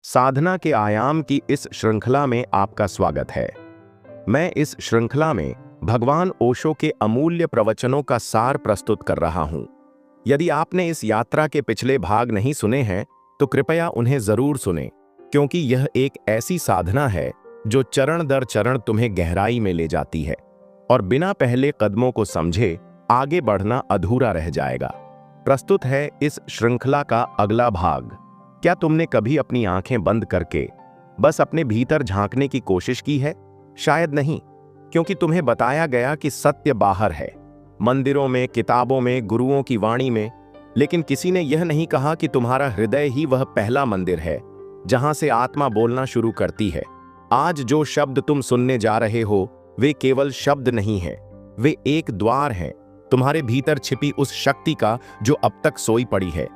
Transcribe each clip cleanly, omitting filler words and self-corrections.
साधना के आयाम की इस श्रृंखला में आपका स्वागत है। मैं इस श्रृंखला में भगवान ओशो के अमूल्य प्रवचनों का सार प्रस्तुत कर रहा हूं। यदि आपने इस यात्रा के पिछले भाग नहीं सुने हैं तो कृपया उन्हें जरूर सुनें, क्योंकि यह एक ऐसी साधना है जो चरण दर चरण तुम्हें गहराई में ले जाती है और बिना पहले कदमों को समझे आगे बढ़ना अधूरा रह जाएगा। प्रस्तुत है इस श्रृंखला का अगला भाग। क्या तुमने कभी अपनी आंखें बंद करके बस अपने भीतर झांकने की कोशिश की है? शायद नहीं, क्योंकि तुम्हें बताया गया कि सत्य बाहर है, मंदिरों में, किताबों में, गुरुओं की वाणी में, लेकिन किसी ने यह नहीं कहा कि तुम्हारा हृदय ही वह पहला मंदिर है जहां से आत्मा बोलना शुरू करती है। आज जो शब्द तुम सुनने जा रहे हो वे केवल शब्द नहीं हैं, वे एक द्वार हैं तुम्हारे भीतर छिपी उस शक्ति का जो अब तक सोई पड़ी है,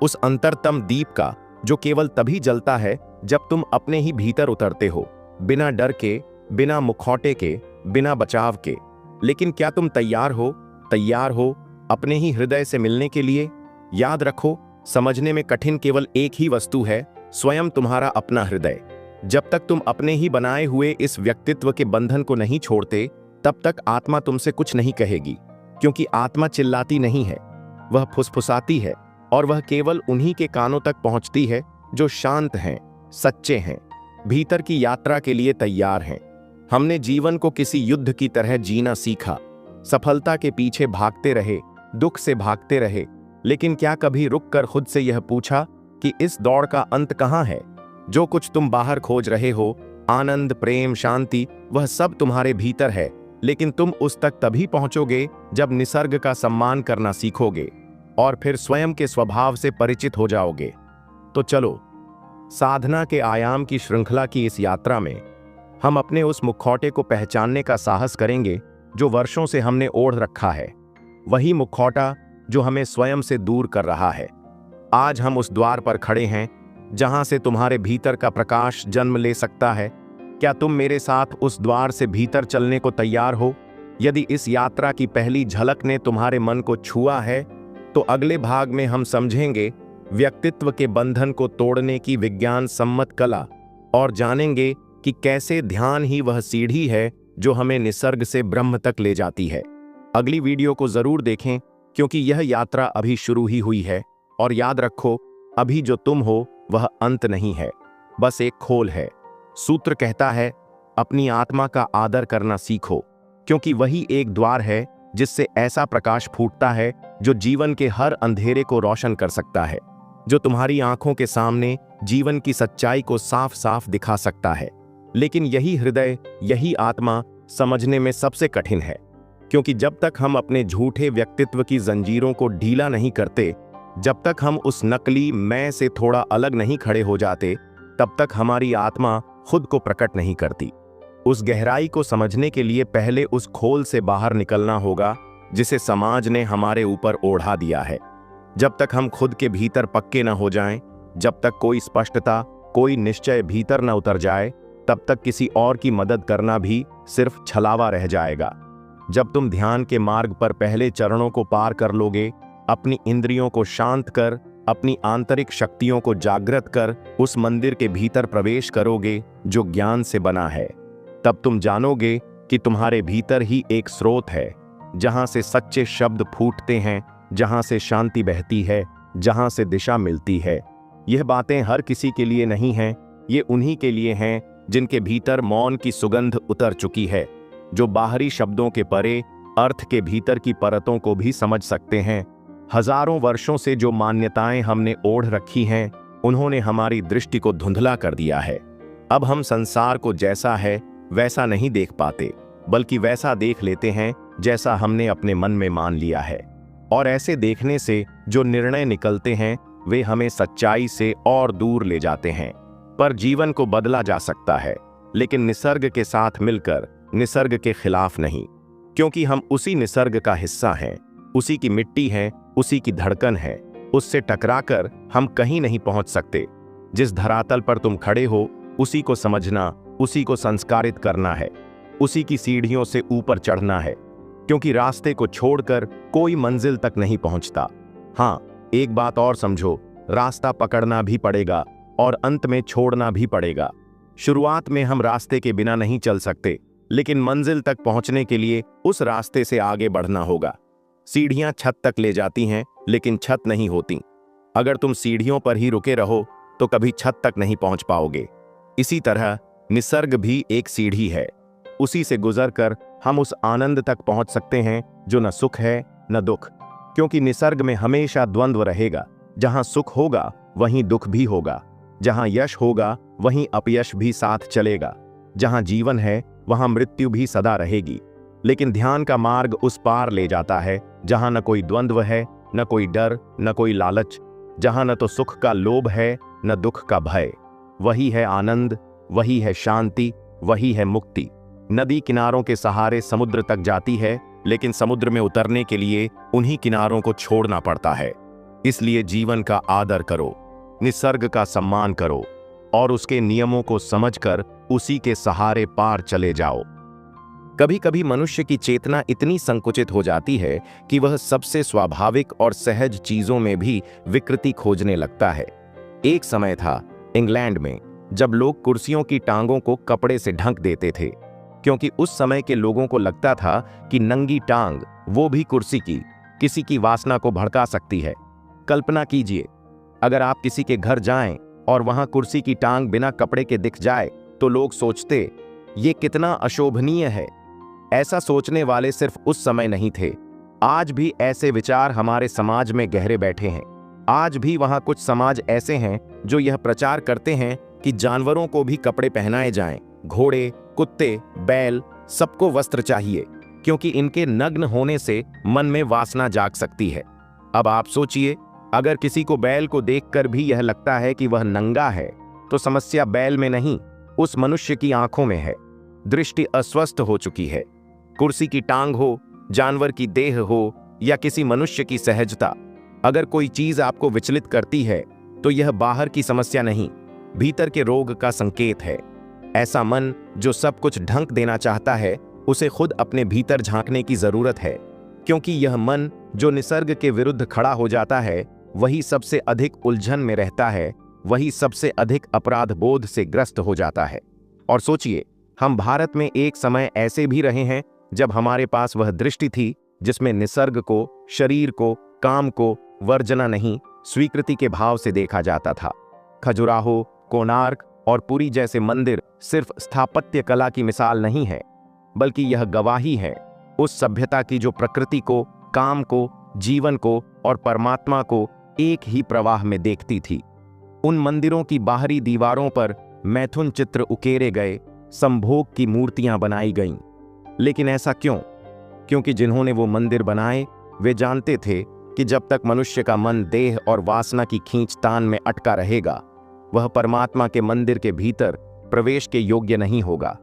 उस अंतरतम दीप का जो केवल तभी जलता है जब तुम अपने ही भीतर उतरते हो, बिना डर के, बिना मुखौटे के, बिना बचाव के। लेकिन क्या तुम तैयार हो अपने ही हृदय से मिलने के लिए? याद रखो, समझने में कठिन केवल एक ही वस्तु है, स्वयं तुम्हारा अपना हृदय। जब तक तुम अपने ही बनाए हुए इस व्यक्तित्व के बंधन को नहीं छोड़ते, तब तक आत्मा तुमसे कुछ नहीं कहेगी, क्योंकि आत्मा चिल्लाती नहीं है, वह फुसफुसाती है, और वह केवल उन्हीं के कानों तक पहुंचती है जो शांत हैं, सच्चे हैं, भीतर की यात्रा के लिए तैयार हैं। हमने जीवन को किसी युद्ध की तरह जीना सीखा, सफलता के पीछे भागते रहे, दुख से भागते रहे, लेकिन क्या कभी रुककर खुद से यह पूछा कि इस दौड़ का अंत कहां है? जो कुछ तुम बाहर खोज रहे हो, आनंद, प्रेम, शांति, वह सब तुम्हारे भीतर है, लेकिन तुम उस तक तभी पहुंचोगे जब निसर्ग का सम्मान करना सीखोगे और फिर स्वयं के स्वभाव से परिचित हो जाओगे। तो चलो, साधना के आयाम की श्रृंखला की इस यात्रा में हम अपने उस मुखौटे को पहचानने का साहस करेंगे जो वर्षों से हमने ओढ़ रखा है, वही मुखौटा जो हमें स्वयं से दूर कर रहा है। आज हम उस द्वार पर खड़े हैं जहां से तुम्हारे भीतर का प्रकाश जन्म ले सकता है। क्या तुम मेरे साथ उस द्वार से भीतर चलने को तैयार हो? यदि इस यात्रा की पहली झलक ने तुम्हारे मन को छुआ है तो अगले भाग में हम समझेंगे व्यक्तित्व के बंधन को तोड़ने की विज्ञान सम्मत कला और जानेंगे कि कैसे ध्यान ही वह सीढ़ी है जो हमें निसर्ग से ब्रह्म तक ले जाती है। अगली वीडियो को जरूर देखें, क्योंकि यह यात्रा अभी शुरू ही हुई है। और याद रखो, अभी जो तुम हो वह अंत नहीं है, बस एक खोल है। सूत्र कहता है, अपनी आत्मा का आदर करना सीखो, क्योंकि वही एक द्वार है जिससे ऐसा प्रकाश फूटता है जो जीवन के हर अंधेरे को रोशन कर सकता है, जो तुम्हारी आंखों के सामने जीवन की सच्चाई को साफ साफ दिखा सकता है। लेकिन यही हृदय, यही आत्मा समझने में सबसे कठिन है, क्योंकि जब तक हम अपने झूठे व्यक्तित्व की जंजीरों को ढीला नहीं करते, जब तक हम उस नकली मैं से थोड़ा अलग नहीं खड़े हो जाते, तब तक हमारी आत्मा खुद को प्रकट नहीं करती। उस गहराई को समझने के लिए पहले उस खोल से बाहर निकलना होगा जिसे समाज ने हमारे ऊपर ओढ़ा दिया है। जब तक हम खुद के भीतर पक्के न हो जाएं, जब तक कोई स्पष्टता, कोई निश्चय भीतर न उतर जाए, तब तक किसी और की मदद करना भी सिर्फ छलावा रह जाएगा। जब तुम ध्यान के मार्ग पर पहले चरणों को पार कर लोगे, अपनी इंद्रियों को शांत कर, अपनी आंतरिक शक्तियों को जागृत कर उस मंदिर के भीतर प्रवेश करोगे जो ज्ञान से बना है, तब तुम जानोगे कि तुम्हारे भीतर ही एक स्रोत है जहां से सच्चे शब्द फूटते हैं, जहां से शांति बहती है, जहां से दिशा मिलती है। यह बातें हर किसी के लिए नहीं हैं, ये उन्हीं के लिए हैं जिनके भीतर मौन की सुगंध उतर चुकी है, जो बाहरी शब्दों के परे अर्थ के भीतर की परतों को भी समझ सकते हैं। हजारों वर्षों से जो मान्यताएं हमने ओढ़ रखी हैं, उन्होंने हमारी दृष्टि को धुंधला कर दिया है। अब हम संसार को जैसा है वैसा नहीं देख पाते, बल्कि वैसा देख लेते हैं जैसा हमने अपने मन में मान लिया है। और ऐसे देखने से जो निर्णय निकलते हैं वे हमें सच्चाई से और दूर ले जाते हैं। पर जीवन को बदला जा सकता है, लेकिन निसर्ग के साथ मिलकर, निसर्ग के खिलाफ नहीं, क्योंकि हम उसी निसर्ग का हिस्सा हैं, उसी की मिट्टी हैं, उसी की धड़कन है। उससे टकराकर हम कहीं नहीं पहुंच सकते। जिस धरातल पर तुम खड़े हो उसी को समझना, उसी को संस्कारित करना है, उसी की सीढ़ियों से ऊपर चढ़ना है, क्योंकि रास्ते को छोड़कर कोई मंजिल तक नहीं पहुंचता। हाँ, एक बात और समझो, रास्ता पकड़ना भी पड़ेगा, और अंत में छोड़ना भी पड़ेगा। शुरुआत में हम रास्ते के बिना नहीं चल सकते, लेकिन मंजिल तक पहुंचने के लिए उस रास्ते से आगे बढ़ना होगा। सीढ़ियां छत तक ले जाती हैं, लेकिन छत नहीं होती। अगर तुम सीढ़ियों पर ही रुके रहो तो कभी छत तक नहीं पहुंच पाओगे। इसी तरह निसर्ग भी एक सीढ़ी है। उसी से गुजरकर हम उस आनंद तक पहुंच सकते हैं जो न सुख है न दुख, क्योंकि निसर्ग में हमेशा द्वंद्व रहेगा। जहां सुख होगा वहीं दुख भी होगा, जहां यश होगा वहीं अपयश भी साथ चलेगा, जहां जीवन है वहां मृत्यु भी सदा रहेगी। लेकिन ध्यान का मार्ग उस पार ले जाता है जहां न कोई द्वंद्व है, न कोई डर, न कोई लालच, जहां न तो सुख का लोभ है न दुख का भय। वही है आनंद, वही है शांति, वही है मुक्ति। नदी किनारों के सहारे समुद्र तक जाती है, लेकिन समुद्र में उतरने के लिए उन्हीं किनारों को छोड़ना पड़ता है। इसलिए जीवन का आदर करो, निसर्ग का सम्मान करो और उसके नियमों को समझकर उसी के सहारे पार चले जाओ। कभी कभी मनुष्य की चेतना इतनी संकुचित हो जाती है कि वह सबसे स्वाभाविक और सहज चीजों में भी विकृति खोजने लगता है। एक समय था इंग्लैंड में जब लोग कुर्सियों की टांगों को कपड़े से ढक देते थे, क्योंकि उस समय के लोगों को लगता था कि नंगी टांग, वो भी कुर्सी की, किसी की वासना को भड़का सकती है। कल्पना कीजिए, अगर आप किसी के घर जाएं और वहां कुर्सी की टांग बिना कपड़े के दिख जाए तो लोग सोचते ये कितना अशोभनीय है। ऐसा सोचने वाले सिर्फ उस समय नहीं थे, आज भी ऐसे विचार हमारे समाज में गहरे बैठे हैं। आज भी वहां कुछ समाज ऐसे हैं जो यह प्रचार करते हैं कि जानवरों को भी कपड़े पहनाए जाएं। घोड़े, कुत्ते, बैल, सबको वस्त्र चाहिए, क्योंकि इनके नग्न होने से मन में वासना जाग सकती है। अब आप सोचिए, अगर किसी को बैल को देखकर भी यह लगता है कि वह नंगा है, तो समस्या बैल में नहीं, उस मनुष्य की आंखों में है। दृष्टि अस्वस्थ हो चुकी है। कुर्सी की टांग हो, जानवर की देह हो या किसी मनुष्य की सहजता, अगर कोई चीज आपको विचलित करती है तो यह बाहर की समस्या नहीं, भीतर के रोग का संकेत है। ऐसा मन जो सब कुछ ढंक देना चाहता है, उसे खुद अपने भीतर झांकने की जरूरत है, क्योंकि यह मन जो निसर्ग के विरुद्ध खड़ा हो जाता है वही सबसे अधिक उलझन में रहता है, वही सबसे अधिक अपराध बोध से ग्रस्त हो जाता है। और सोचिए, हम भारत में एक समय ऐसे भी रहे हैं जब हमारे पास वह दृष्टि थी जिसमें निसर्ग को, शरीर को, काम को वर्जना नहीं, स्वीकृति के भाव से देखा जाता था। खजुराहो, कोणार्क और पुरी जैसे मंदिर सिर्फ स्थापत्य कला की मिसाल नहीं है, बल्कि यह गवाही है उस सभ्यता की जो प्रकृति को, काम को, जीवन को और परमात्मा को एक ही प्रवाह में देखती थी। उन मंदिरों की बाहरी दीवारों पर मैथुन चित्र उकेरे गए, संभोग की मूर्तियां बनाई गईं। लेकिन ऐसा क्यों? क्योंकि जिन्होंने वो मंदिर बनाए वे जानते थे कि जब तक मनुष्य का मन देह और वासना की खींचतान में अटका रहेगा, वह परमात्मा के मंदिर के भीतर प्रवेश के योग्य नहीं होगा।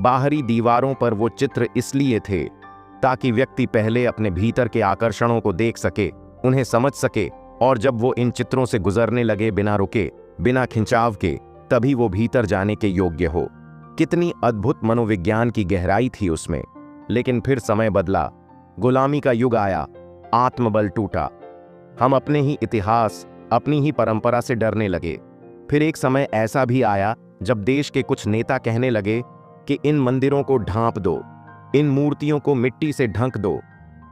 बाहरी दीवारों पर वो चित्र इसलिए थे ताकि व्यक्ति पहले अपने भीतर के आकर्षणों को देख सके, उन्हें समझ सके, और जब वो इन चित्रों से गुजरने लगे बिना रुके, बिना खिंचाव के, तभी वो भीतर जाने के योग्य हो। कितनी अद्भुत मनोविज्ञान की गहराई थी उसमें। लेकिन फिर समय बदला, गुलामी का युग आया, आत्मबल टूटा। हम अपने ही इतिहास, अपनी ही परंपरा से डरने लगे। फिर एक समय ऐसा भी आया जब देश के कुछ नेता कहने लगे कि इन मंदिरों को ढांप दो, इन मूर्तियों को मिट्टी से ढक दो,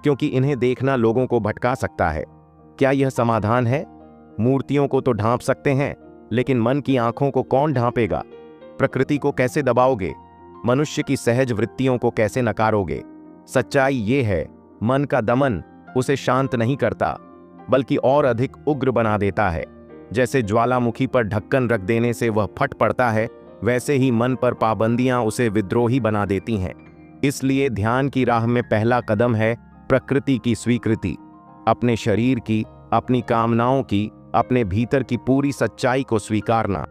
क्योंकि इन्हें देखना लोगों को भटका सकता है। क्या यह समाधान है? मूर्तियों को तो ढांप सकते हैं, लेकिन मन की आंखों को कौन ढांपेगा? प्रकृति को कैसे दबाओगे? मनुष्य की सहज वृत्तियों को कैसे नकारोगे? सच्चाई ये है, मन का दमन उसे शांत नहीं करता, बल्कि और अधिक उग्र बना देता है। जैसे ज्वालामुखी पर ढक्कन रख देने से वह फट पड़ता है, वैसे ही मन पर पाबंदियां उसे विद्रोही बना देती हैं। इसलिए ध्यान की राह में पहला कदम है प्रकृति की स्वीकृति, अपने शरीर की, अपनी कामनाओं की, अपने भीतर की पूरी सच्चाई को स्वीकारना।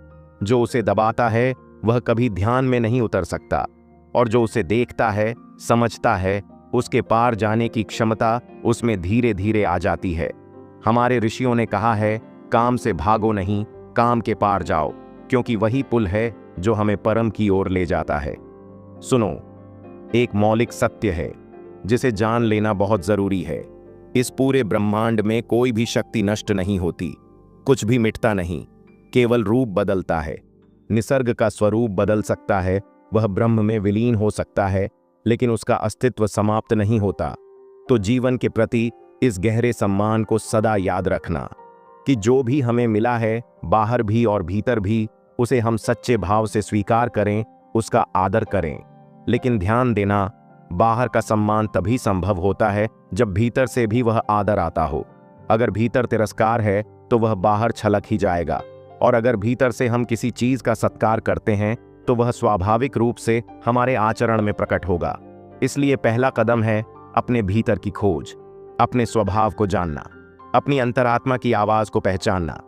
जो उसे दबाता है वह कभी ध्यान में नहीं उतर सकता, और जो उसे देखता है, समझता है, उसके पार जाने की क्षमता उसमें धीरे धीरे आ जाती है। हमारे ऋषियों ने कहा है, काम से भागो नहीं, काम के पार जाओ, क्योंकि वही पुल है जो हमें परम की ओर ले जाता है। सुनो, एक मौलिक सत्य है जिसे जान लेना बहुत जरूरी है। इस पूरे ब्रह्मांड में कोई भी शक्ति नष्ट नहीं होती, कुछ भी मिटता नहीं। केवल रूप बदलता है। निसर्ग का स्वरूप बदल सकता है, वह ब्रह्म में विलीन हो सकता है, लेकिन उसका अस्तित्व समाप्त नहीं होता। तो जीवन के प्रति इस गहरे सम्मान को सदा याद रखना कि जो भी हमें मिला है, बाहर भी और भीतर भी, उसे हम सच्चे भाव से स्वीकार करें, उसका आदर करें। लेकिन ध्यान देना, बाहर का सम्मान तभी संभव होता है जब भीतर से भी वह आदर आता हो। अगर भीतर तिरस्कार है तो वह बाहर छलक ही जाएगा, और अगर भीतर से हम किसी चीज का सत्कार करते हैं तो वह स्वाभाविक रूप से हमारे आचरण में प्रकट होगा। इसलिए पहला कदम है अपने भीतर की खोज, अपने स्वभाव को जानना, अपनी अंतरात्मा की आवाज को पहचानना।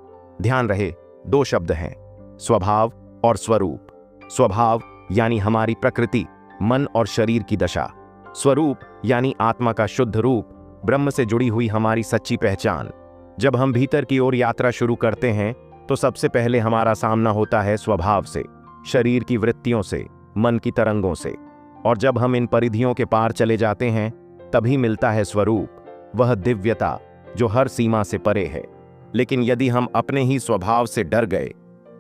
ध्यान रहे, दो शब्द हैं, स्वभाव और स्वरूप। स्वभाव यानी हमारी प्रकृति, मन और शरीर की दशा। स्वरूप यानी आत्मा का शुद्ध रूप, ब्रह्म से जुड़ी हुई हमारी सच्ची पहचान। जब हम भीतर की ओर यात्रा शुरू करते हैं तो सबसे पहले हमारा सामना होता है स्वभाव से, शरीर की वृत्तियों से, मन की तरंगों से। और जब हम इन परिधियों के पार चले जाते हैं तभी मिलता है स्वरूप, वह दिव्यता जो हर सीमा से परे है। लेकिन यदि हम अपने ही स्वभाव से डर गए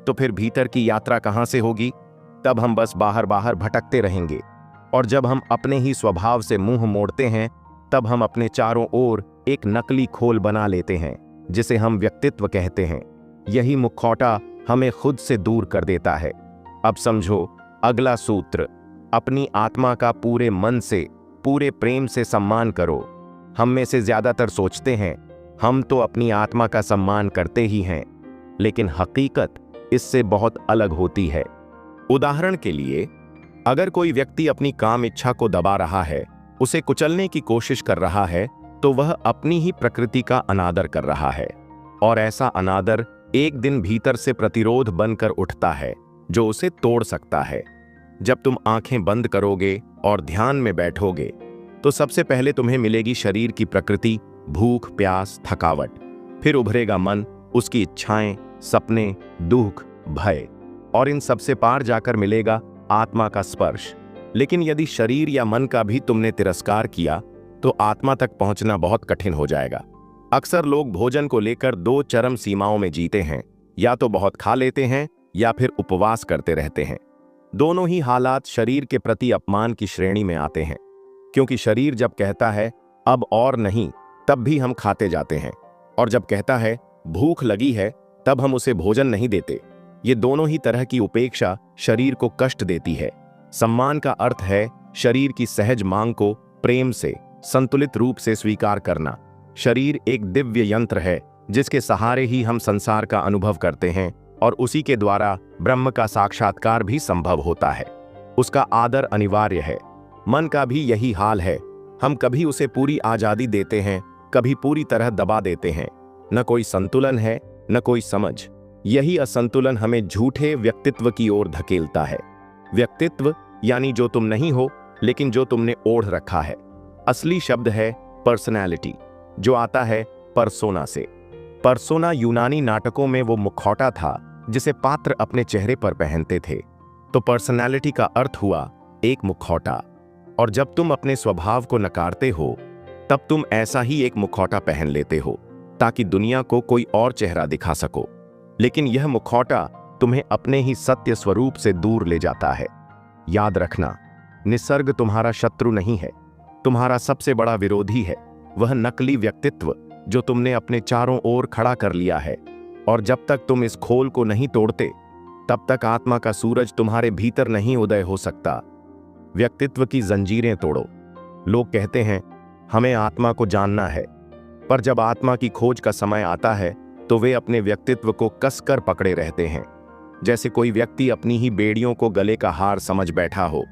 तो फिर भीतर की यात्रा कहां से होगी? तब हम बस बाहर बाहर भटकते रहेंगे। और जब हम अपने ही स्वभाव से मुंह मोड़ते हैं तब हम अपने चारों ओर एक नकली खोल बना लेते हैं जिसे हम व्यक्तित्व कहते हैं। यही मुखौटा हमें खुद से दूर कर देता है। अब समझो अगला सूत्र, अपनी आत्मा का पूरे मन से, पूरे प्रेम से सम्मान करो। हम में से ज्यादातर सोचते हैं हम तो अपनी आत्मा का सम्मान करते ही हैं, लेकिन हकीकत इससे बहुत अलग होती है। उदाहरण के लिए, अगर कोई व्यक्ति अपनी काम इच्छा को दबा रहा है, उसे कुचलने की कोशिश कर रहा है, तो वह अपनी ही प्रकृति का अनादर कर रहा है। और ऐसा अनादर एक दिन भीतर से प्रतिरोध बनकर उठता है जो उसे तोड़ सकता है। जब तुम आंखें बंद करोगे और ध्यान में बैठोगे तो सबसे पहले तुम्हें मिलेगी शरीर की प्रकृति, भूख, प्यास, थकावट। फिर उभरेगा मन, उसकी इच्छाएं, सपने, दुख, भय, और इन सबसे पार जाकर मिलेगा आत्मा का स्पर्श। लेकिन यदि शरीर या मन का भी तुमने तिरस्कार किया तो आत्मा तक पहुंचना बहुत कठिन हो जाएगा। अक्सर लोग भोजन को लेकर दो चरम सीमाओं में जीते हैं, या तो बहुत खा लेते हैं या फिर उपवास करते रहते हैं। दोनों ही हालात शरीर के प्रति अपमान की श्रेणी में आते हैं, क्योंकि शरीर जब कहता है अब और नहीं, तब भी हम खाते जाते हैं, और जब कहता है भूख लगी है, तब हम उसे भोजन नहीं देते। ये दोनों ही तरह की उपेक्षा शरीर को कष्ट देती है। सम्मान का अर्थ है शरीर की सहज मांग को प्रेम से, संतुलित रूप से स्वीकार करना। शरीर एक दिव्य यंत्र है जिसके सहारे ही हम संसार का अनुभव करते हैं, और उसी के द्वारा ब्रह्म का साक्षात्कार भी संभव होता है। उसका आदर अनिवार्य है। मन का भी यही हाल है। हम कभी उसे पूरी आजादी देते हैं, कभी पूरी तरह दबा देते हैं। न कोई संतुलन है, न कोई समझ। यही असंतुलन हमें झूठे व्यक्तित्व की ओर धकेलता है। व्यक्तित्व यानी जो तुम नहीं हो, लेकिन जो तुमने ओढ़ रखा है। असली शब्द है पर्सनैलिटी, जो आता है परसोना से। परसोना यूनानी नाटकों में वो मुखौटा था जिसे पात्र अपने चेहरे पर पहनते थे। तो पर्सनैलिटी का अर्थ हुआ एक मुखौटा। और जब तुम अपने स्वभाव को नकारते हो तब तुम ऐसा ही एक मुखौटा पहन लेते हो ताकि दुनिया को कोई और चेहरा दिखा सको। लेकिन यह मुखौटा तुम्हें अपने ही सत्य स्वरूप से दूर ले जाता है। याद रखना, निसर्ग तुम्हारा शत्रु नहीं है, तुम्हारा सबसे बड़ा विरोधी है। वह नकली व्यक्तित्व जो तुमने अपने चारों ओर खड़ा कर लिया है। और जब तक तुम इस खोल को नहीं तोड़ते तब तक आत्मा का सूरज तुम्हारे भीतर नहीं उदय हो सकता। व्यक्तित्व की जंजीरें तोड़ो। लोग कहते हैं हमें आत्मा को जानना है, पर जब आत्मा की खोज का समय आता है तो वे अपने व्यक्तित्व को कसकर पकड़े रहते हैं, जैसे कोई व्यक्ति अपनी ही बेड़ियों को गले का हार समझ बैठा हो।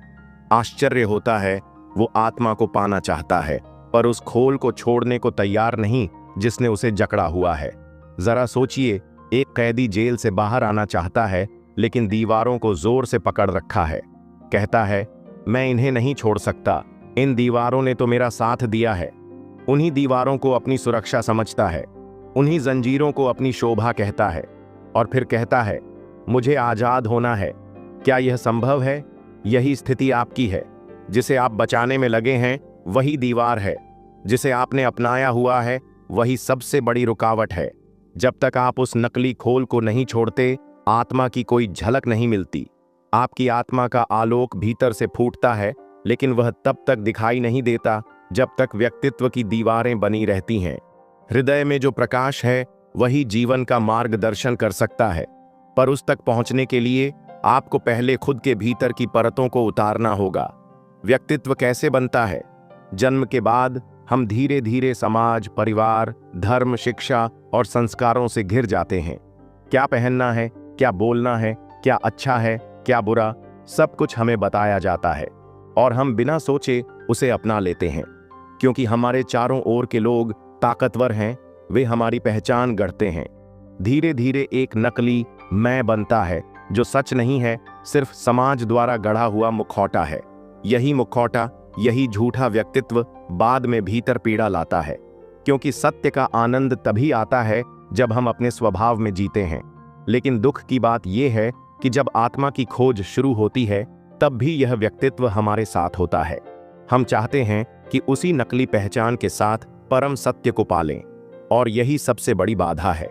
आश्चर्य होता है, वो आत्मा को पाना चाहता है पर उस खोल को छोड़ने को तैयार नहीं जिसने उसे जकड़ा हुआ है। जरा सोचिए, एक कैदी जेल से बाहर आना चाहता है लेकिन दीवारों को जोर से पकड़ रखा है। कहता है मैं इन्हें नहीं छोड़ सकता, इन दीवारों ने तो मेरा साथ दिया है। उन्हीं दीवारों को अपनी सुरक्षा समझता है, उन्हीं जंजीरों को अपनी शोभा कहता है, और फिर कहता है मुझे आजाद होना है। क्या यह संभव है? यही स्थिति आपकी है। जिसे आप बचाने में लगे हैं वही दीवार है, जिसे आपने अपनाया हुआ है वही सबसे बड़ी रुकावट है। जब तक आप उस नकली खोल को नहीं छोड़ते, आत्मा की कोई झलक नहीं मिलती। आपकी आत्मा का आलोक भीतर से फूटता है, लेकिन वह तब तक दिखाई नहीं देता जब तक व्यक्तित्व की दीवारें बनी रहती हैं। हृदय में जो प्रकाश है वही जीवन का मार्गदर्शन कर सकता है, पर उस तक पहुंचने के लिए आपको पहले खुद के भीतर की परतों को उतारना होगा। व्यक्तित्व कैसे बनता है? जन्म के बाद हम धीरे धीरे समाज, परिवार, धर्म, शिक्षा और संस्कारों से घिर जाते हैं। क्या पहनना है, क्या बोलना है, क्या अच्छा है, क्या बुरा, सब कुछ हमें बताया जाता है और हम बिना सोचे उसे अपना लेते हैं। क्योंकि हमारे चारों ओर के लोग ताकतवर हैं, वे हमारी पहचान गढ़ते हैं। धीरे धीरे एक नकली मैं बनता है जो सच नहीं है, सिर्फ समाज द्वारा गढ़ा हुआ मुखौटा है। यही मुखौटा, यही झूठा व्यक्तित्व बाद में भीतर पीड़ा लाता है, क्योंकि सत्य का आनंद तभी आता है जब हम अपने स्वभाव में जीते हैं। लेकिन दुख की बात यह है कि जब आत्मा की खोज शुरू होती है तब भी यह व्यक्तित्व हमारे साथ होता है। हम चाहते हैं कि उसी नकली पहचान के साथ परम सत्य को पालें, और यही सबसे बड़ी बाधा है,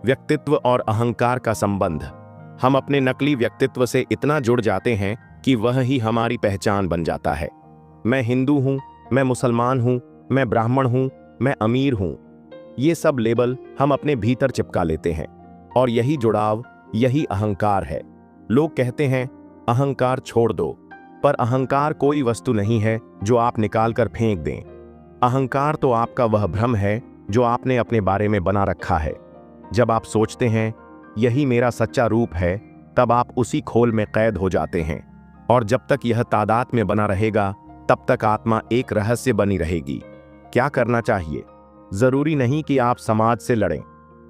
व्यक्तित्व और अहंकार का संबंध। हम अपने नकली व्यक्तित्व से इतना जुड़ जाते हैं कि वह ही हमारी पहचान बन जाता है। मैं हिंदू हूं, मैं मुसलमान हूं, मैं ब्राह्मण हूं, मैं अमीर हूं, ये सब लेबल हम अपने भीतर चिपका लेते हैं, और यही जुड़ाव, यही अहंकार है। लोग कहते हैं अहंकार छोड़ दो, पर अहंकार कोई वस्तु नहीं है जो आप निकाल कर फेंक दें। अहंकार तो आपका वह भ्रम है जो आपने अपने बारे में बना रखा है। जब आप सोचते हैं यही मेरा सच्चा रूप है, तब आप उसी खोल में कैद हो जाते हैं, और जब तक यह तादाद में बना रहेगा तब तक आत्मा एक रहस्य बनी रहेगी। क्या करना चाहिए? जरूरी नहीं कि आप समाज से लड़ें,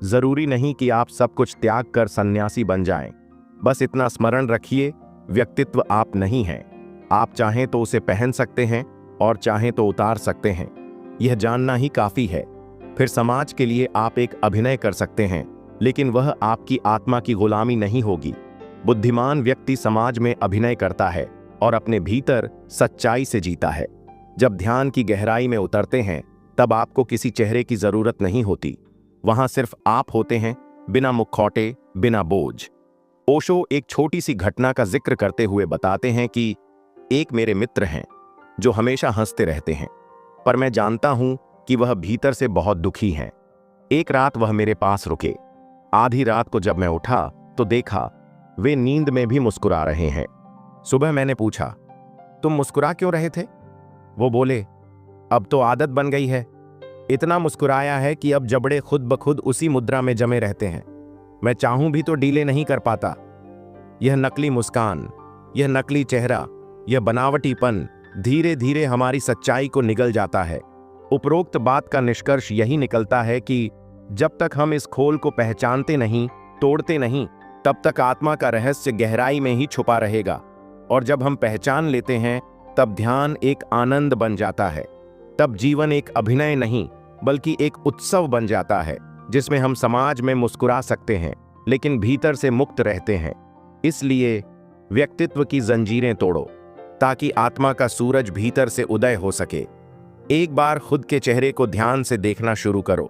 जरूरी नहीं कि आप सब कुछ त्याग कर सन्यासी बन जाएं। बस इतना स्मरण रखिए, व्यक्तित्व आप नहीं हैं। आप चाहें तो उसे पहन सकते हैं और चाहें तो उतार सकते हैं, यह जानना ही काफी है। फिर समाज के लिए आप एक अभिनय कर सकते हैं, लेकिन वह आपकी आत्मा की गुलामी नहीं होगी। बुद्धिमान व्यक्ति समाज में अभिनय करता है और अपने भीतर सच्चाई से जीता है। जब ध्यान की गहराई में उतरते हैं तब आपको किसी चेहरे की जरूरत नहीं होती, वहां सिर्फ आप होते हैं, बिना मुखौटे, बिना बोझ। ओशो एक छोटी सी घटना का जिक्र करते हुए बताते हैं कि एक मेरे मित्र हैं जो हमेशा हंसते रहते हैं, पर मैं जानता हूं कि वह भीतर से बहुत दुखी हैं। एक रात वह मेरे पास रुके। आधी रात को जब मैं उठा तो देखा वे नींद में भी मुस्कुरा रहे हैं। सुबह मैंने पूछा, तुम मुस्कुरा क्यों रहे थे? वो बोले, अब तो आदत बन गई है। इतना मुस्कुराया है कि अब जबड़े खुद ब खुद उसी मुद्रा में जमे रहते हैं। मैं चाहूं भी तो डीले नहीं कर पाता। यह नकली मुस्कान, यह नकली चेहरा, यह बनावटीपन धीरे धीरे हमारी सच्चाई को निगल जाता है। उपरोक्त बात का निष्कर्ष यही निकलता है कि जब तक हम इस खोल को पहचानते नहीं, तोड़ते नहीं, तब तक आत्मा का रहस्य गहराई में ही छुपा रहेगा। और जब हम पहचान लेते हैं तब ध्यान एक आनंद बन जाता है। तब जीवन एक अभिनय नहीं बल्कि एक उत्सव बन जाता है, जिसमें हम समाज में मुस्कुरा सकते हैं लेकिन भीतर से मुक्त रहते हैं। इसलिए व्यक्तित्व की जंजीरें तोड़ो ताकि आत्मा का सूरज भीतर से उदय हो सके। एक बार खुद के चेहरे को ध्यान से देखना शुरू करो।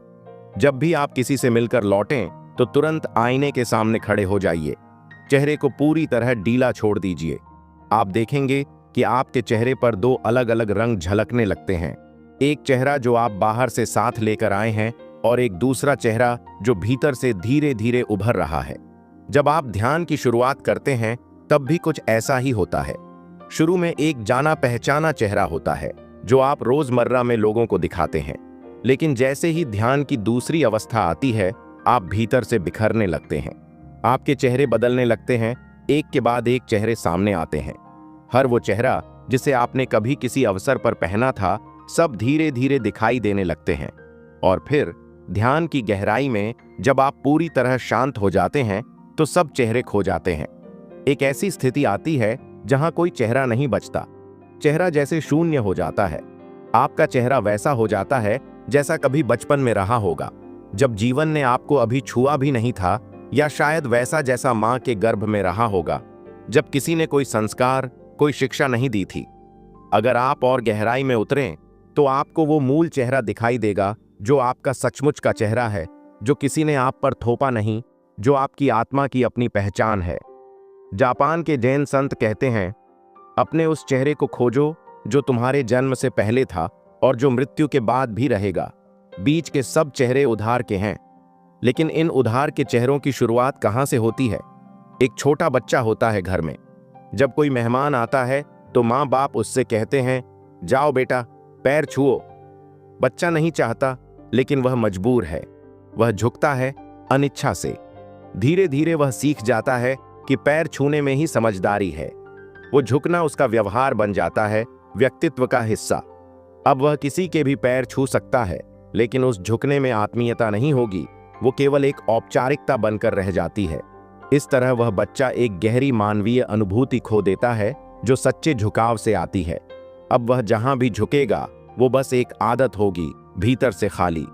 जब भी आप किसी से मिलकर लौटें तो तुरंत आईने के सामने खड़े हो जाइए। चेहरे को पूरी तरह ढीला छोड़ दीजिए। आप देखेंगे कि आपके चेहरे पर दो अलग अलग रंग झलकने लगते हैं। एक चेहरा जो आप बाहर से साथ लेकर आए हैं और एक दूसरा चेहरा जो भीतर से धीरे धीरे उभर रहा है। जब आप ध्यान की शुरुआत करते हैं तब भी कुछ ऐसा ही होता है। शुरू में एक जाना पहचाना चेहरा होता है जो आप रोजमर्रा में लोगों को दिखाते हैं, लेकिन जैसे ही ध्यान की दूसरी अवस्था आती है आप भीतर से बिखरने लगते हैं। आपके चेहरे बदलने लगते हैं, एक के बाद एक चेहरे सामने आते हैं। हर वो चेहरा जिसे आपने कभी किसी अवसर पर पहना था सब धीरे धीरे दिखाई देने लगते हैं। और फिर ध्यान की गहराई में जब आप पूरी तरह शांत हो जाते हैं तो सब चेहरे खो जाते हैं। एक ऐसी स्थिति आती है जहां कोई चेहरा नहीं बचता। चेहरा जैसे शून्य हो जाता है। आपका चेहरा वैसा हो जाता है जैसा कभी बचपन में रहा होगा, जब जीवन ने आपको अभी छुआ भी नहीं था, या शायद वैसा जैसा मां के गर्भ में रहा होगा जब किसी ने कोई संस्कार, कोई शिक्षा नहीं दी थी। अगर आप और गहराई में उतरें तो आपको वो मूल चेहरा दिखाई देगा जो आपका सचमुच का चेहरा है, जो किसी ने आप पर थोपा नहीं, जो आपकी आत्मा की अपनी पहचान है। जापान के जैन संत कहते हैं, अपने उस चेहरे को खोजो जो तुम्हारे जन्म से पहले था और जो मृत्यु के बाद भी रहेगा। बीच के सब चेहरे उधार के हैं, लेकिन इन उधार के चेहरों की शुरुआत कहां से होती है? एक छोटा बच्चा होता है घर में। जब कोई मेहमान आता है तो माँ बाप उससे कहते हैं, जाओ बेटा, पैर छुओ। बच्चा नहीं चाहता, लेकिन वह मजबूर है। वह झुकता है अनिच्छा से। धीरे धीरे वह सीख जाता है कि पैर छूने में ही समझदारी है। वो झुकना उसका व्यवहार बन जाता है, व्यक्तित्व का हिस्सा। अब वह किसी के भी पैर छू सकता है, लेकिन उस झुकने में आत्मीयता नहीं होगी, वो केवल एक औपचारिकता बनकर रह जाती है। इस तरह वह बच्चा एक गहरी मानवीय अनुभूति खो देता है जो सच्चे झुकाव से आती है। अब वह जहां भी झुकेगा वो बस एक आदत होगी, भीतर से खाली।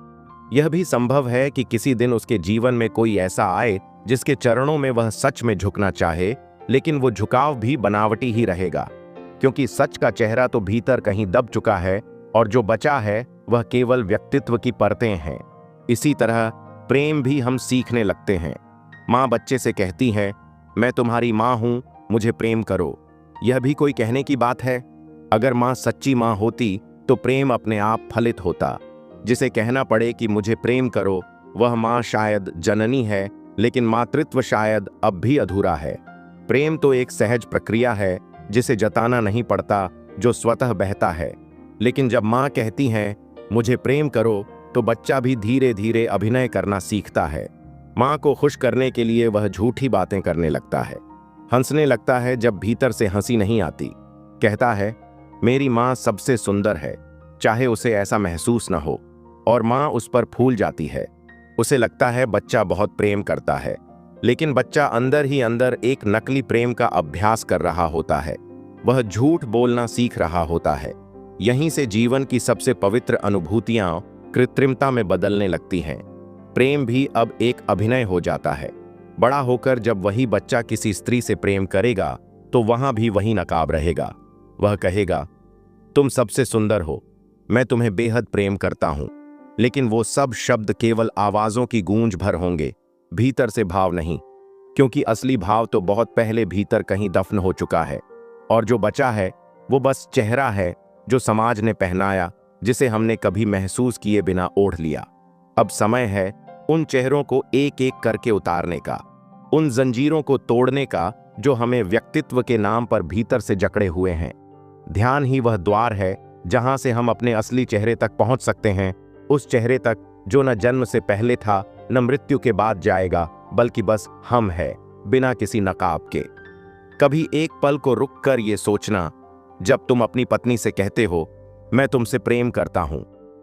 यह भी संभव है कि किसी दिन उसके जीवन में कोई ऐसा आए जिसके चरणों में वह सच में झुकना चाहे, लेकिन वो झुकाव भी बनावटी ही रहेगा, क्योंकि सच का चेहरा तो भीतर कहीं दब चुका है और जो बचा है वह केवल व्यक्तित्व की परतें हैं। इसी तरह प्रेम भी हम सीखने लगते हैं। माँ बच्चे से कहती है, मैं तुम्हारी माँ हूं, मुझे प्रेम करो। यह भी कोई कहने की बात है? अगर माँ सच्ची माँ होती तो प्रेम अपने आप फलित होता। जिसे कहना पड़े कि मुझे प्रेम करो, वह माँ शायद जननी है, लेकिन मातृत्व शायद अब भी अधूरा है। प्रेम तो एक सहज प्रक्रिया है जिसे जताना नहीं पड़ता, जो स्वतः बहता है। लेकिन जब माँ कहती है मुझे प्रेम करो, तो बच्चा भी धीरे धीरे अभिनय करना सीखता है। माँ को खुश करने के लिए वह झूठी बातें करने लगता है, हंसने लगता है जब भीतर से हंसी नहीं आती। कहता है, मेरी माँ सबसे सुंदर है, चाहे उसे ऐसा महसूस न हो, और माँ उस पर फूल जाती है। उसे लगता है बच्चा बहुत प्रेम करता है, लेकिन बच्चा अंदर ही अंदर एक नकली प्रेम का अभ्यास कर रहा होता है। वह झूठ बोलना सीख रहा होता है। यहीं से जीवन की सबसे पवित्र अनुभूतियां कृत्रिमता में बदलने लगती हैं। प्रेम भी अब एक अभिनय हो जाता है। बड़ा होकर जब वही बच्चा किसी स्त्री से प्रेम करेगा तो वहां भी वही नकाब रहेगा। वह कहेगा, तुम सबसे सुंदर हो, मैं तुम्हें बेहद प्रेम करता हूं। लेकिन वो सब शब्द केवल आवाजों की गूंज भर होंगे, भीतर से भाव नहीं, क्योंकि असली भाव तो बहुत पहले भीतर कहीं दफन हो चुका है। और जो बचा है वो बस चेहरा है जो समाज ने पहनाया, जिसे हमने कभी महसूस किए बिना ओढ़ लिया। अब समय है उन चेहरों को एक एक करके उतारने का, उन जंजीरों को तोड़ने का जो हमें व्यक्तित्व के नाम पर भीतर से जकड़े हुए हैं। ध्यान ही वह द्वार है जहां से हम अपने असली चेहरे तक पहुंच सकते हैं, उस चेहरे तक जो न जन्म से पहले था, न मृत्यु के बाद जाएगा, बल्कि बस हम है, बिना किसी नकाब के। कभी एक पल को रुक कर ये सोचना, जब तुम अपनी पत्नी से कहते हो मैं तुमसे प्रेम करता हूं,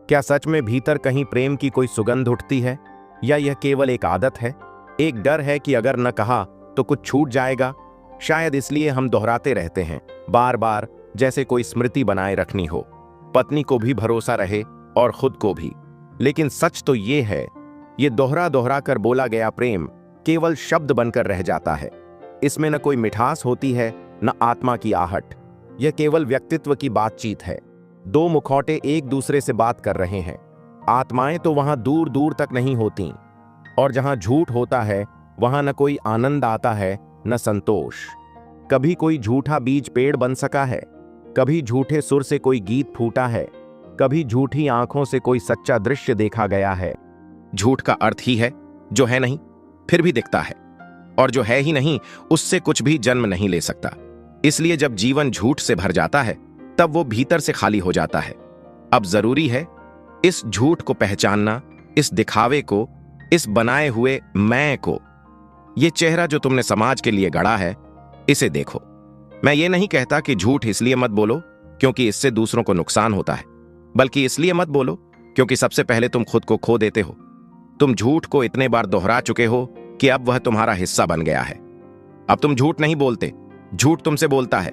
क्या सच में भीतर कहीं प्रेम की कोई सुगंध उठती है, या यह केवल एक आदत है? एक डर है कि अगर न कहा तो कुछ छूट जाएगा। शायद इसलिए हम दोहराते रहते हैं बार बार, जैसे कोई स्मृति बनाए रखनी हो। पत्नी को भी भरोसा रहे और खुद को भी। लेकिन सच तो ये है, ये दोहरा दोहरा कर बोला गया प्रेम केवल शब्द बनकर रह जाता है। इसमें न कोई मिठास होती है, न आत्मा की आहट। यह केवल व्यक्तित्व की बातचीत है। दो मुखौटे एक दूसरे से बात कर रहे हैं। आत्माएं तो वहां दूर दूर तक नहीं होती, और जहां झूठ होता है वहां न कोई आनंद आता है, न संतोष। कभी कोई झूठा बीज पेड़ बन सका है, कभी झूठे सुर से कोई गीत फूटा है, कभी झूठी आंखों से कोई सच्चा दृश्य देखा गया है। झूठ का अर्थ ही है जो है नहीं फिर भी दिखता है, और जो है ही नहीं उससे कुछ भी जन्म नहीं ले सकता। इसलिए जब जीवन झूठ से भर जाता है तब वो भीतर से खाली हो जाता है। अब जरूरी है इस झूठ को पहचानना, इस दिखावे को, इस बनाए हुए मैं को। ये चेहरा जो तुमने समाज के लिए गढ़ा है, इसे देखो। मैं ये नहीं कहता कि झूठ इसलिए मत बोलो क्योंकि इससे दूसरों को नुकसान होता है, बल्कि इसलिए मत बोलो क्योंकि सबसे पहले तुम खुद को खो देते हो। तुम झूठ को इतने बार दोहरा चुके हो कि अब वह तुम्हारा हिस्सा बन गया है। अब तुम झूठ नहीं बोलते, झूठ तुमसे बोलता है।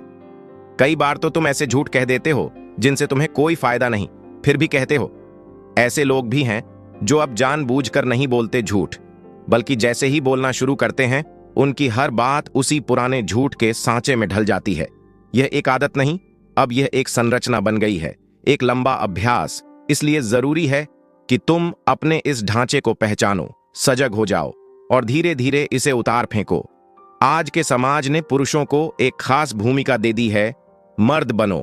कई बार तो तुम ऐसे झूठ कह देते हो जिनसे तुम्हें कोई फायदा नहीं, फिर भी कहते हो। ऐसे लोग भी हैं जो अब जानबूझकर नहीं बोलते झूठ, बल्कि जैसे ही बोलना शुरू करते हैं उनकी हर बात उसी पुराने झूठ के सांचे में ढल जाती है। यह एक आदत नहीं, अब यह एक संरचना बन गई है, एक लंबा अभ्यास। इसलिए जरूरी है कि तुम अपने इस ढांचे को पहचानो, सजग हो जाओ और धीरे धीरे इसे उतार फेंको। आज के समाज ने पुरुषों को एक खास भूमिका दे दी है, मर्द बनो।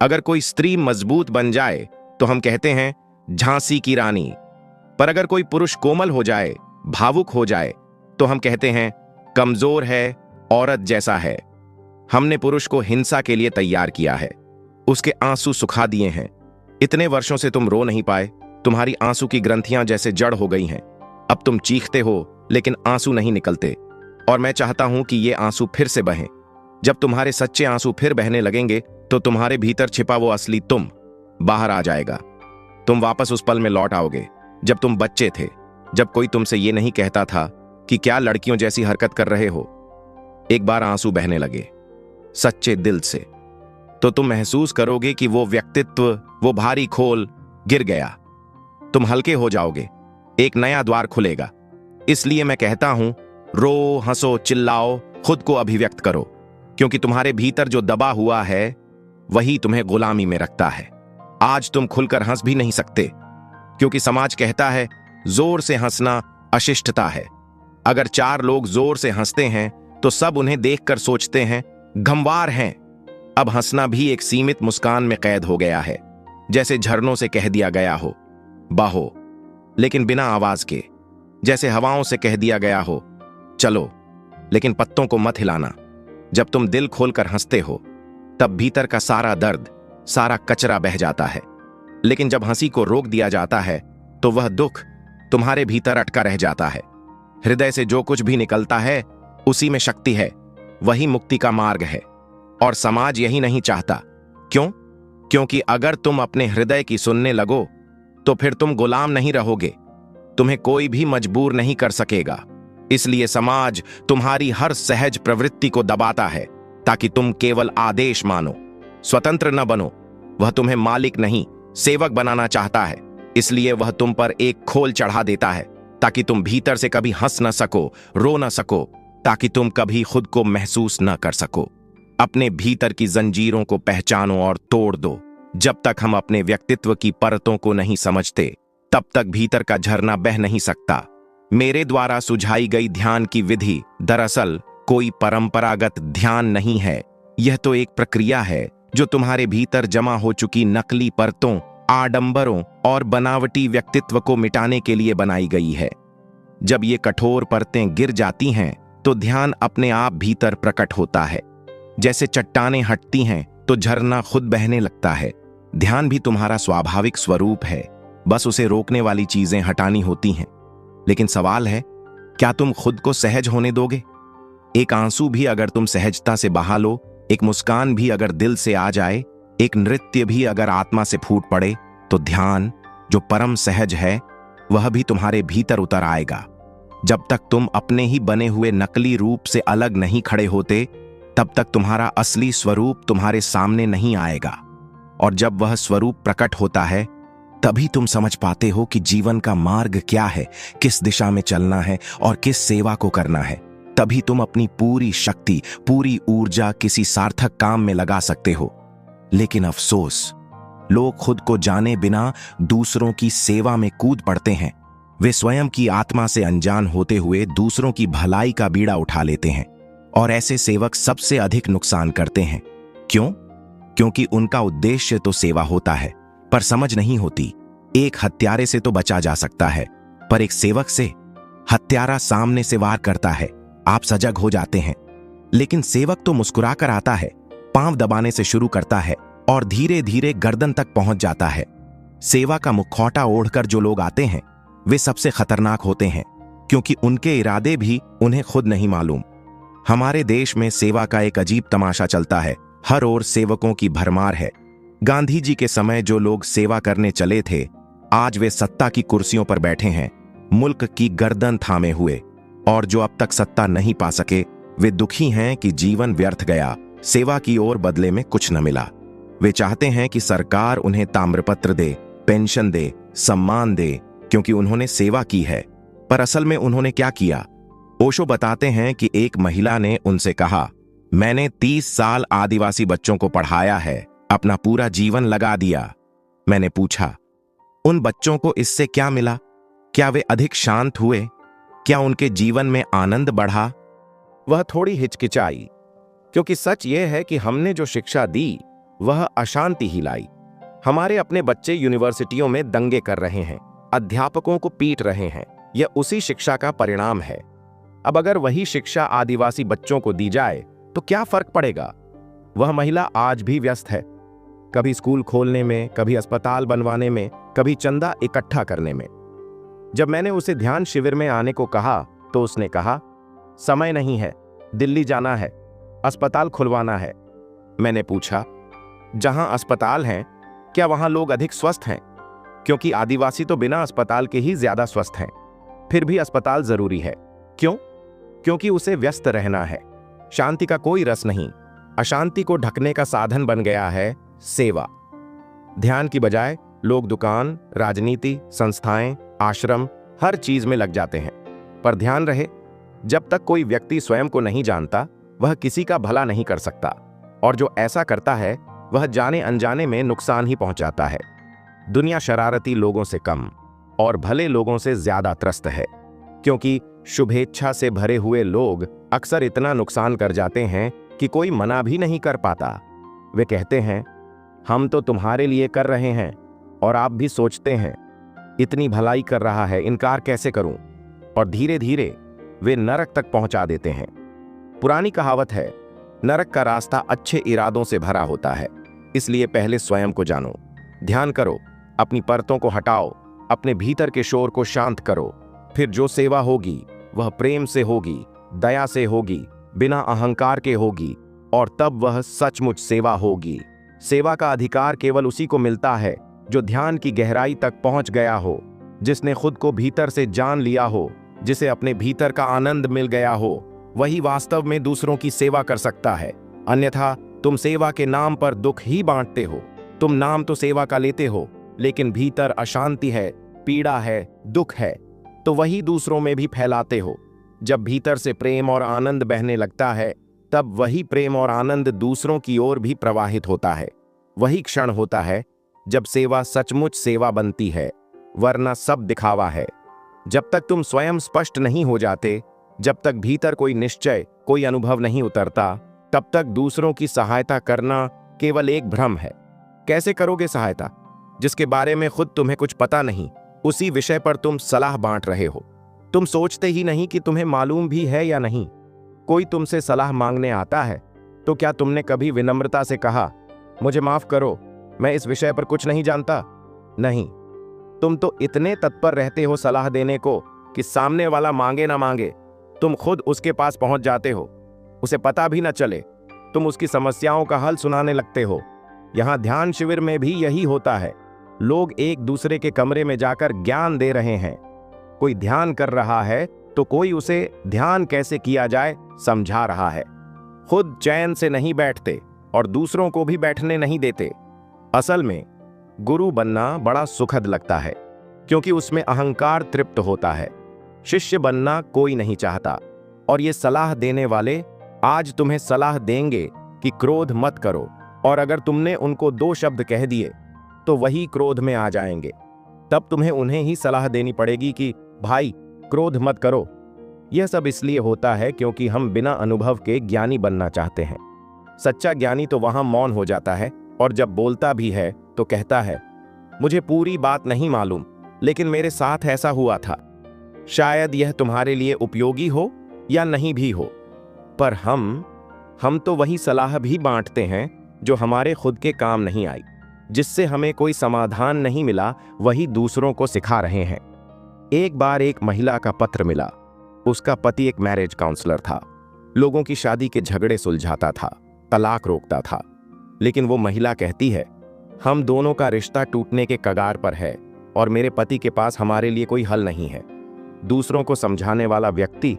अगर कोई स्त्री मजबूत बन जाए तो हम कहते हैं झांसी की रानी, पर अगर कोई पुरुष कोमल हो जाए, भावुक हो जाए, तो हम कहते हैं कमजोर है, औरत जैसा है। हमने पुरुष को हिंसा के लिए तैयार किया है, उसके आंसू सुखा दिए हैं। इतने वर्षों से तुम रो नहीं पाए, तुम्हारी आंसू की ग्रंथियां जैसे जड़ हो गई हैं। अब तुम चीखते हो लेकिन आंसू नहीं निकलते, और मैं चाहता हूं कि ये आंसू फिर से बहें। जब तुम्हारे सच्चे आंसू फिर बहने लगेंगे तो तुम्हारे भीतर छिपा वो असली तुम बाहर आ जाएगा। तुम वापस उस पल में लौट आओगे जब तुम बच्चे थे, जब कोई तुमसे ये नहीं कहता था कि क्या लड़कियों जैसी हरकत कर रहे हो। एक बार आंसू बहने लगे सच्चे दिल से, तो तुम महसूस करोगे कि वो व्यक्तित्व, वो भारी खोल गिर गया। तुम हल्के हो जाओगे, एक नया द्वार खुलेगा। इसलिए मैं कहता हूं, रो, हंसो, चिल्लाओ, खुद को अभिव्यक्त करो, क्योंकि तुम्हारे भीतर जो दबा हुआ है वही तुम्हें गुलामी में रखता है। आज तुम खुलकर हंस भी नहीं सकते, क्योंकि समाज कहता है जोर से हंसना अशिष्टता है। अगर 4 लोग जोर से हंसते हैं तो सब उन्हें देखकर सोचते हैं गंवार हैं। अब हंसना भी एक सीमित मुस्कान में कैद हो गया है, जैसे झरनों से कह दिया गया हो बहो, लेकिन बिना आवाज के। जैसे हवाओं से कह दिया गया हो चलो, लेकिन पत्तों को मत हिलाना। जब तुम दिल खोलकर हंसते हो तब भीतर का सारा दर्द, सारा कचरा बह जाता है। लेकिन जब हंसी को रोक दिया जाता है तो वह दुख तुम्हारे भीतर अटका रह जाता है। हृदय से जो कुछ भी निकलता है उसी में शक्ति है, वही मुक्ति का मार्ग है। और समाज यही नहीं चाहता। क्यों? क्योंकि अगर तुम अपने हृदय की सुनने लगो तो फिर तुम गुलाम नहीं रहोगे, तुम्हें कोई भी मजबूर नहीं कर सकेगा। इसलिए समाज तुम्हारी हर सहज प्रवृत्ति को दबाता है ताकि तुम केवल आदेश मानो, स्वतंत्र न बनो। वह तुम्हें मालिक नहीं, सेवक बनाना चाहता है। इसलिए वह तुम पर एक खोल चढ़ा देता है ताकि तुम भीतर से कभी हंस न सको, रो न सको, ताकि तुम कभी खुद को महसूस न कर सको। अपने भीतर की जंजीरों को पहचानो और तोड़ दो। जब तक हम अपने व्यक्तित्व की परतों को नहीं समझते तब तक भीतर का झरना बह नहीं सकता। मेरे द्वारा सुझाई गई ध्यान की विधि दरअसल कोई परंपरागत ध्यान नहीं है। यह तो एक प्रक्रिया है जो तुम्हारे भीतर जमा हो चुकी नकली परतों, आडंबरों और बनावटी व्यक्तित्व को मिटाने के लिए बनाई गई है। जब ये कठोर परतें गिर जाती हैं तो ध्यान अपने आप भीतर प्रकट होता है। जैसे चट्टानें हटती हैं तो झरना खुद बहने लगता है। ध्यान भी तुम्हारा स्वाभाविक स्वरूप है, बस उसे रोकने वाली चीजें हटानी होती हैं। लेकिन सवाल है, क्या तुम खुद को सहज होने दोगे? एक आंसू भी अगर तुम सहजता से बहा लो, एक मुस्कान भी अगर दिल से आ जाए, एक नृत्य भी अगर आत्मा से फूट पड़े, तो ध्यान जो परम सहज है वह भी तुम्हारे भीतर उतर आएगा। जब तक तुम अपने ही बने हुए नकली रूप से अलग नहीं खड़े होते तब तक तुम्हारा असली स्वरूप तुम्हारे सामने नहीं आएगा। और जब वह स्वरूप प्रकट होता है तभी तुम समझ पाते हो कि जीवन का मार्ग क्या है, किस दिशा में चलना है और किस सेवा को करना है। तभी तुम अपनी पूरी शक्ति, पूरी ऊर्जा किसी सार्थक काम में लगा सकते हो। लेकिन अफसोस, लोग खुद को जाने बिना दूसरों की सेवा में कूद पड़ते हैं। वे स्वयं की आत्मा से अनजान होते हुए दूसरों की भलाई का बीड़ा उठा लेते हैं, और ऐसे सेवक सबसे अधिक नुकसान करते हैं। क्यों? क्योंकि उनका उद्देश्य तो सेवा होता है, पर समझ नहीं होती। एक हत्यारे से तो बचा जा सकता है, पर एक सेवक से? हत्यारा सामने से वार करता है, आप सजग हो जाते हैं, लेकिन सेवक तो मुस्कुराकर आता है, पांव दबाने से शुरू करता है और धीरे धीरे गर्दन तक पहुंच जाता है। सेवा का मुखौटा ओढ़कर जो लोग आते हैं वे सबसे खतरनाक होते हैं, क्योंकि उनके इरादे भी उन्हें खुद नहीं मालूम। हमारे देश में सेवा का एक अजीब तमाशा चलता है। हर ओर सेवकों की भरमार है। गांधी जी के समय जो लोग सेवा करने चले थे, आज वे सत्ता की कुर्सियों पर बैठे हैं, मुल्क की गर्दन थामे हुए। और जो अब तक सत्ता नहीं पा सके, वे दुखी हैं कि जीवन व्यर्थ गया, सेवा की ओर बदले में कुछ न मिला। वे चाहते हैं कि सरकार उन्हें ताम्रपत्र दे, पेंशन दे, सम्मान दे, क्योंकि उन्होंने सेवा की है। पर असल में उन्होंने क्या किया? ओशो बताते हैं कि एक महिला ने उनसे कहा, मैंने 30 साल आदिवासी बच्चों को पढ़ाया है, अपना पूरा जीवन लगा दिया। मैंने पूछा, उन बच्चों को इससे क्या मिला? क्या वे अधिक शांत हुए? क्या उनके जीवन में आनंद बढ़ा? वह थोड़ी हिचकिचाई, क्योंकि सच यह है कि हमने जो शिक्षा दी वह अशांति ही लाई। हमारे अपने बच्चे यूनिवर्सिटियों में दंगे कर रहे हैं, अध्यापकों को पीट रहे हैं। यह उसी शिक्षा का परिणाम है। अब अगर वही शिक्षा आदिवासी बच्चों को दी जाए तो क्या फर्क पड़ेगा? वह महिला आज भी व्यस्त है, कभी स्कूल खोलने में, कभी अस्पताल बनवाने में, कभी चंदा इकट्ठा करने में। जब मैंने उसे ध्यान शिविर में आने को कहा तो उसने कहा, समय नहीं है, दिल्ली जाना है, अस्पताल खुलवाना है। मैंने पूछा, जहां अस्पताल हैं, क्या वहां लोग अधिक स्वस्थ हैं? क्योंकि आदिवासी तो बिना अस्पताल के ही ज्यादा स्वस्थ हैं। फिर भी अस्पताल जरूरी है। क्यों? क्योंकि उसे व्यस्त रहना है। शांति का कोई रस नहीं। अशांति को ढकने का साधन बन गया है सेवा। ध्यान की बजाय लोग दुकान, राजनीति, संस्थाएं, आश्रम, हर चीज में लग जाते हैं। पर ध्यान रहे, जब तक कोई व्यक्ति स्वयं को नहीं जानता, वह किसी का भला नहीं कर सकता। और जो ऐसा करता है वह जाने अनजाने में नुकसान ही पहुंचाता है। दुनिया शरारती लोगों से कम और भले लोगों से ज्यादा त्रस्त है, क्योंकि शुभेच्छा से भरे हुए लोग अक्सर इतना नुकसान कर जाते हैं कि कोई मना भी नहीं कर पाता। वे कहते हैं, हम तो तुम्हारे लिए कर रहे हैं, और आप भी सोचते हैं, इतनी भलाई कर रहा है, इनकार कैसे करूं? और धीरे धीरे वे नरक तक पहुंचा देते हैं। पुरानी कहावत है, नरक का रास्ता अच्छे इरादों से भरा होता है। इसलिए पहले स्वयं को जानो, ध्यान करो, अपनी परतों को हटाओ, अपने भीतर के शोर को शांत करो। फिर जो सेवा होगी वह प्रेम से होगी, दया से होगी, बिना अहंकार के होगी, और तब वह सचमुच सेवा होगी। सेवा का अधिकार केवल उसी को मिलता है जो ध्यान की गहराई तक पहुंच गया हो, जिसने खुद को भीतर से जान लिया हो, जिसे अपने भीतर का आनंद मिल गया हो। वही वास्तव में दूसरों की सेवा कर सकता है। अन्यथा तुम सेवा के नाम पर दुख ही बांटते हो। तुम नाम तो सेवा का लेते हो, लेकिन भीतर अशांति है, पीड़ा है, दुख है, तो वही दूसरों में भी फैलाते हो। जब भीतर से प्रेम और आनंद बहने लगता है, तब वही प्रेम और आनंद दूसरों की ओर भी प्रवाहित होता है। वही क्षण होता है जब सेवा सचमुच सेवा बनती है, वरना सब दिखावा है। जब तक तुम स्वयं स्पष्ट नहीं हो जाते, जब तक भीतर कोई निश्चय, कोई अनुभव नहीं उतरता, तब तक दूसरों की सहायता करना केवल एक भ्रम है। कैसे करोगे सहायता, जिसके बारे में खुद तुम्हें कुछ पता नहीं? उसी विषय पर तुम सलाह बांट रहे हो। तुम सोचते ही नहीं कि तुम्हें मालूम भी है या नहीं। कोई तुमसे सलाह मांगने आता है तो क्या तुमने कभी विनम्रता से कहा, मुझे माफ करो, मैं इस विषय पर कुछ नहीं जानता? नहीं, तुम तो इतने तत्पर रहते हो सलाह देने को कि सामने वाला मांगे ना मांगे, तुम खुद उसके पास पहुंच जाते हो। उसे पता भी न चले, तुम उसकी समस्याओं का हल सुनाने लगते हो। यहां ध्यान शिविर में भी यही होता है। लोग एक दूसरे के कमरे में जाकर ज्ञान दे रहे हैं। कोई ध्यान कर रहा है तो कोई उसे ध्यान कैसे किया जाए समझा रहा है। खुद चैन से नहीं बैठते और दूसरों को भी बैठने नहीं देते। असल में गुरु बनना बड़ा सुखद लगता है, क्योंकि उसमें अहंकार तृप्त होता है। शिष्य बनना कोई नहीं चाहता। और ये सलाह देने वाले आज तुम्हें सलाह देंगे कि क्रोध मत करो, और अगर तुमने उनको 2 शब्द कह दिए तो वही क्रोध में आ जाएंगे। तब तुम्हें उन्हें ही सलाह देनी पड़ेगी कि भाई क्रोध मत करो। यह सब इसलिए होता है क्योंकि हम बिना अनुभव के ज्ञानी बनना चाहते हैं। सच्चा ज्ञानी तो वहां मौन हो जाता है, और जब बोलता भी है तो कहता है, मुझे पूरी बात नहीं मालूम, लेकिन मेरे साथ ऐसा हुआ था। शायद यह तुम्हारे लिए उपयोगी हो या नहीं भी हो, पर हम तो वही सलाह भी बांटते हैं जो हमारे खुद के काम नहीं आई। जिससे हमें कोई समाधान नहीं मिला, वही दूसरों को सिखा रहे हैं। एक बार एक महिला का पत्र मिला। उसका पति एक मैरिज काउंसलर था, लोगों की शादी के झगड़े सुलझाता था, तलाक रोकता था। लेकिन वो महिला कहती है, हम दोनों का रिश्ता टूटने के कगार पर है और मेरे पति के पास हमारे लिए कोई हल नहीं है। दूसरों को समझाने वाला व्यक्ति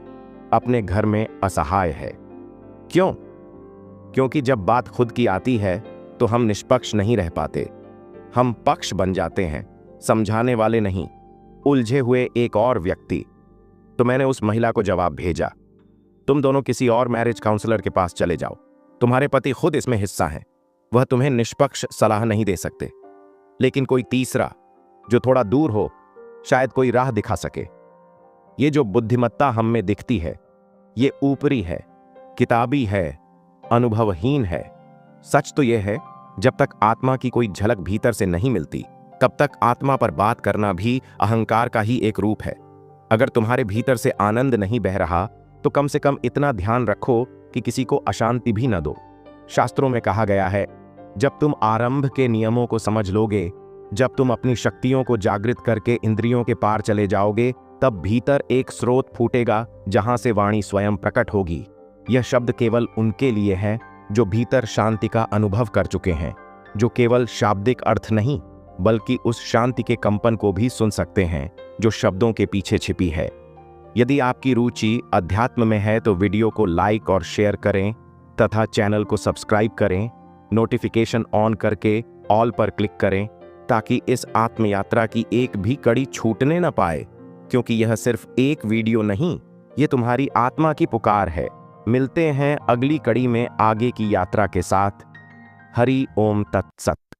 अपने घर में असहाय है। क्यों? क्योंकि जब बात खुद की आती है तो हम निष्पक्ष नहीं रह पाते। हम पक्ष बन जाते हैं, समझाने वाले नहीं, उलझे हुए एक और व्यक्ति। तो मैंने उस महिला को जवाब भेजा, तुम दोनों किसी और मैरिज काउंसलर के पास चले जाओ। तुम्हारे पति खुद इसमें हिस्सा हैं, वह तुम्हें निष्पक्ष सलाह नहीं दे सकते। लेकिन कोई तीसरा, जो थोड़ा दूर हो, शायद कोई राह दिखा सके। ये जो बुद्धिमत्ता हम में दिखती है, ये ऊपरी है, किताबी है, अनुभवहीन है। सच तो यह है, जब तक आत्मा की कोई झलक भीतर से नहीं मिलती, तब तक आत्मा पर बात करना भी अहंकार का ही एक रूप है। अगर तुम्हारे भीतर से आनंद नहीं बह रहा, तो कम से कम इतना ध्यान रखो कि किसी को अशांति भी न दो। शास्त्रों में कहा गया है, जब तुम आरंभ के नियमों को समझ लोगे, जब तुम अपनी शक्तियों को जागृत करके इंद्रियों के पार चले जाओगे, तब भीतर एक स्रोत फूटेगा जहां से वाणी स्वयं प्रकट होगी। यह शब्द केवल उनके लिए है जो भीतर शांति का अनुभव कर चुके हैं, जो केवल शाब्दिक अर्थ नहीं बल्कि उस शांति के कंपन को भी सुन सकते हैं जो शब्दों के पीछे छिपी है। यदि आपकी रुचि अध्यात्म में है तो वीडियो को लाइक और शेयर करें तथा चैनल को सब्सक्राइब करें। नोटिफिकेशन ऑन करके ऑल पर क्लिक करें ताकि इस आत्मयात्रा की एक भी कड़ी छूटने न पाए, क्योंकि यह सिर्फ एक वीडियो नहीं, ये तुम्हारी आत्मा की पुकार है। मिलते हैं अगली कड़ी में आगे की यात्रा के साथ। हरि ओम तत्सत।